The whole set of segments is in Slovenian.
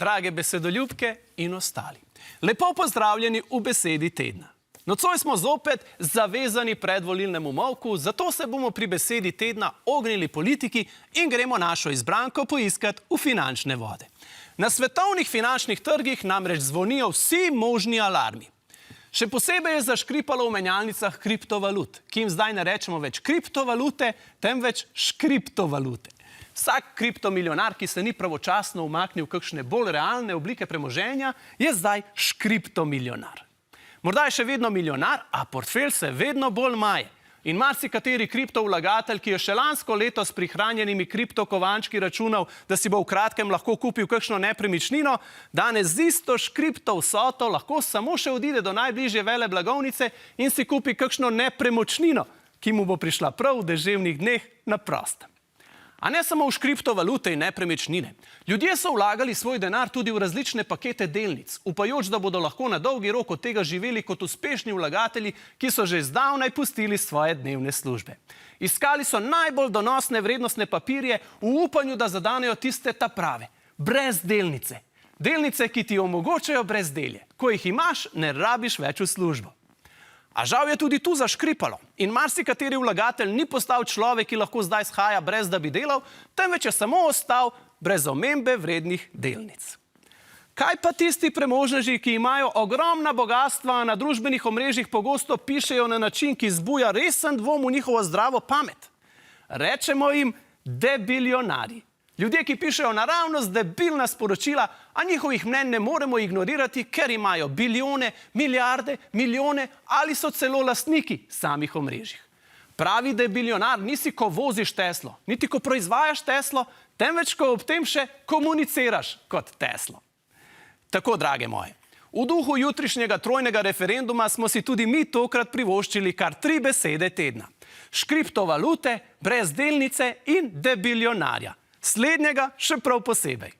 drage besedoljubke in ostali. Lepo pozdravljeni v besedi tedna. Nocoj smo zopet zavezani predvolilnemu molku, zato se bomo pri besedi tedna ognili politiki in gremo našo izbranko poiskat v finančne vode. Na svetovnih finančnih trgih namreč zvonijo vsi možni alarmi. Še posebej je zaškripalo v menjalnicah kriptovalut, ki jim zdaj ne rečemo več kriptovalute, temveč škriptovalute. Vsak kriptomilionar, ki se ni pravočasno umaknil v kakšne bolj realne oblike premoženja, je zdaj škriptomilionar. Morda je še vedno milijonar, a portfelj se vedno bolj maje. In marsikateri kriptovlagatelj, ki je še lansko leto s prihranjenimi kriptokovančki računal, da si bo v kratkem lahko kupil kakšno nepremičnino, danes z isto škripto vsoto lahko samo še odide do najbližje veleblagovnice in si kupi kakšno nepremočnino, ki mu bo prišla prav v deževnih dneh na prostem. A ne samo v škriptovalute in nepremičnine. Ljudje so vlagali svoj denar tudi v različne pakete delnic, upajoč, da bodo lahko na dolgi rok od tega živeli kot uspešni vlagatelji, ki so že zdavnaj pustili svoje dnevne službe. Iskali so najbolj donosne vrednostne papirje v upanju, da zadanejo tiste ta prave, brez delnice. Delnice, ki ti omogočajo brezdelje. Ko jih imaš, ne rabiš več v službo. A žal je tudi tu zaškripalo in marsikateri vlagatelj ni postal človek, ki lahko zdaj shaja brez da bi delal, temveč je samo ostal brez omembe vrednih delnic. Kaj pa tisti premožneži, ki imajo ogromna bogastva, na družbenih omrežjih pogosto pišejo na način, ki zbuja resen dvom v njihovo zdravo pamet? Rečemo jim debilionarji. Ljudje, ki pišejo naravnost debilna sporočila, a njihovih mnenj ne moremo ignorirati, ker imajo bilijone, milijarde, milijone ali so celo lastniki samih omrežjih. Pravi debilionar nisi, ko voziš Teslo, niti ko proizvajaš Teslo, temveč ko ob tem še komuniciraš kot Teslo. Tako, drage moje, v duhu jutrišnjega trojnega referenduma smo si tudi mi tokrat privoščili kar 3 besede tedna. Škriptovalute, brezdelnice in debilionarja. Slednjega še prav posebej.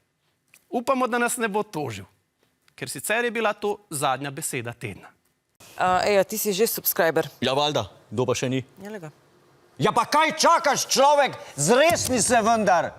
Upamo, da nas ne bo tožil, ker sicer je bila to zadnja beseda tedna. Eja, ti si že subscriber. Ja, valjda, kdo pa še ni? Jelega. Ja pa kaj čakaš, človek? Zresni se vendar!